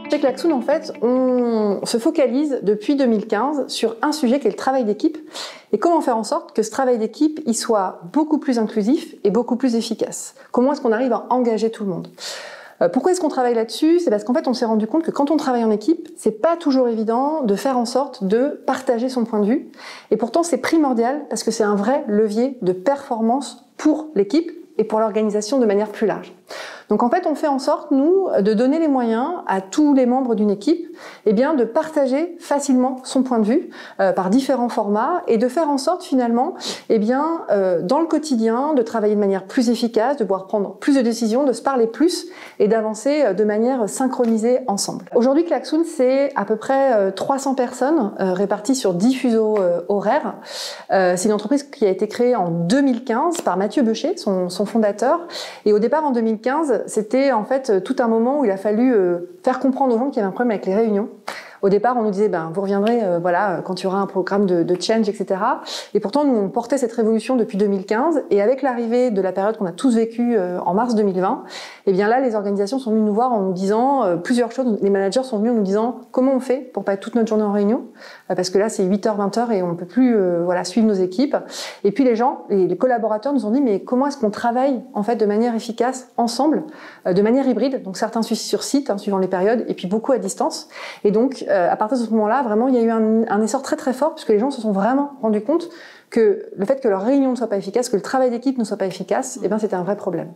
Chez Klaxoon, en fait, on se focalise depuis 2015 sur un sujet qui est le travail d'équipe et comment faire en sorte que ce travail d'équipe il soit beaucoup plus inclusif et beaucoup plus efficace. Comment est-ce qu'on arrive à engager tout le monde? Pourquoi est-ce qu'on travaille là-dessus? C'est parce qu'en fait, on s'est rendu compte que quand on travaille en équipe, c'est pas toujours évident de faire en sorte de partager son point de vue. Et pourtant, c'est primordial parce que c'est un vrai levier de performance pour l'équipe et pour l'organisation de manière plus large. Donc en fait, on fait en sorte, nous, de donner les moyens à tous les membres d'une équipe de partager facilement son point de vue par différents formats et de faire en sorte finalement, dans le quotidien, de travailler de manière plus efficace, de pouvoir prendre plus de décisions, de se parler plus et d'avancer de manière synchronisée ensemble. Aujourd'hui, Klaxoon, c'est à peu près 300 personnes réparties sur 10 fuseaux horaires. C'est une entreprise qui a été créée en 2015 par Mathieu Beuchet, son fondateur. Et au départ, en 2015, c'était en fait tout un moment où il a fallu faire comprendre aux gens qu'il y avait un problème avec les réunions. Au départ, on nous disait, vous reviendrez, quand il y aura un programme de change, etc. Et pourtant, nous, on portait cette révolution depuis 2015. Et avec l'arrivée de la période qu'on a tous vécue en mars 2020, là, les organisations sont venues nous voir en nous disant plusieurs choses. Les managers sont venus en nous disant comment on fait pour pas être toute notre journée en réunion, parce que là, c'est 8h, 20h et on ne peut plus suivre nos équipes. Et puis les gens, les collaborateurs nous ont dit, mais comment est-ce qu'on travaille en fait de manière efficace ensemble, de manière hybride. Donc certains sur site, suivant les périodes, et puis beaucoup à distance. Et donc, à partir de ce moment-là, vraiment, il y a eu un essor très très fort puisque les gens se sont vraiment rendus compte que le fait que leur réunion ne soit pas efficace, que le travail d'équipe ne soit pas efficace, c'était un vrai problème.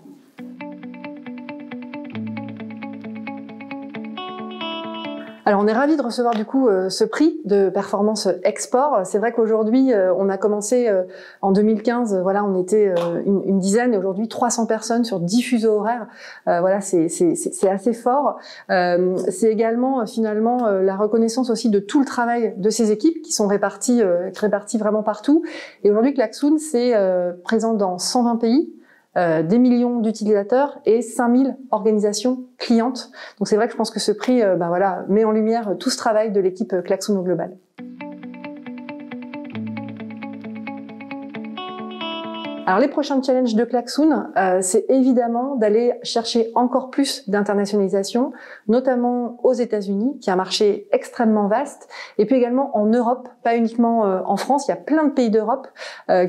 Alors on est ravis de recevoir du coup ce prix de performance export. C'est vrai qu'aujourd'hui on a commencé en 2015, on était une dizaine et aujourd'hui 300 personnes sur 10 fuseaux horaires. C'est assez fort. C'est également finalement la reconnaissance aussi de tout le travail de ces équipes qui sont réparties vraiment partout. Et aujourd'hui Klaxoon c'est présent dans 120 pays. Des millions d'utilisateurs et 5000 organisations clientes. Donc c'est vrai que je pense que ce prix met en lumière tout ce travail de l'équipe Klaxoon au global. Alors les prochains challenges de Klaxoon, c'est évidemment d'aller chercher encore plus d'internationalisation, notamment aux États-Unis, qui est un marché extrêmement vaste, et puis également en Europe, pas uniquement en France. Il y a plein de pays d'Europe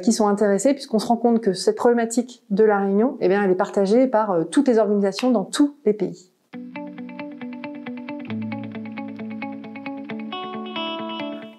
qui sont intéressés, puisqu'on se rend compte que cette problématique de la réunion, elle est partagée par toutes les organisations dans tous les pays.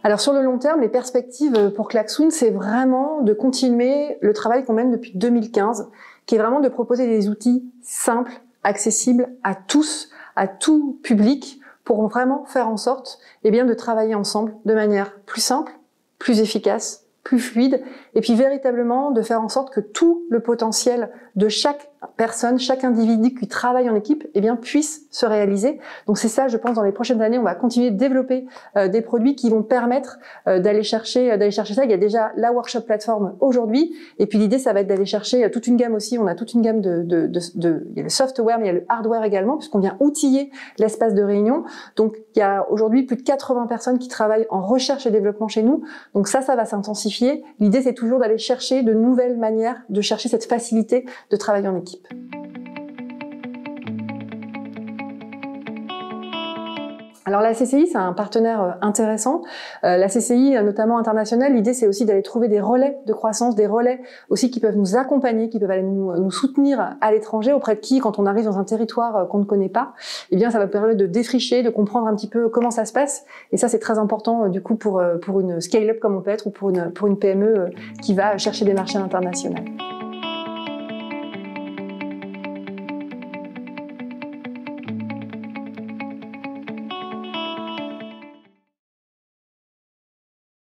Alors sur le long terme, les perspectives pour Klaxoon, c'est vraiment de continuer le travail qu'on mène depuis 2015, qui est vraiment de proposer des outils simples, accessibles à tous, à tout public, pour vraiment faire en sorte de travailler ensemble de manière plus simple, plus efficace, plus fluide, et puis véritablement de faire en sorte que tout le potentiel de chaque personne, chaque individu qui travaille en équipe, puisse se réaliser. Donc c'est ça, je pense, dans les prochaines années, on va continuer de développer des produits qui vont permettre d'aller chercher ça. Il y a déjà la workshop plateforme aujourd'hui, et puis l'idée, ça va être d'aller chercher toute une gamme aussi. On a toute une gamme il y a le software, mais il y a le hardware également, puisqu'on vient outiller l'espace de réunion. Donc il y a aujourd'hui plus de 80 personnes qui travaillent en recherche et développement chez nous. Donc ça va s'intensifier. L'idée, c'est toujours d'aller chercher de nouvelles manières de chercher cette facilité de travailler en équipe. Alors la CCI, c'est un partenaire intéressant. La CCI, notamment internationale, l'idée c'est aussi d'aller trouver des relais de croissance, des relais aussi qui peuvent nous accompagner, qui peuvent aller nous soutenir à l'étranger, auprès de qui, quand on arrive dans un territoire qu'on ne connaît pas, ça va permettre de défricher, de comprendre un petit peu comment ça se passe. Et ça, c'est très important du coup pour une scale-up comme on peut être ou pour une PME qui va chercher des marchés internationaux.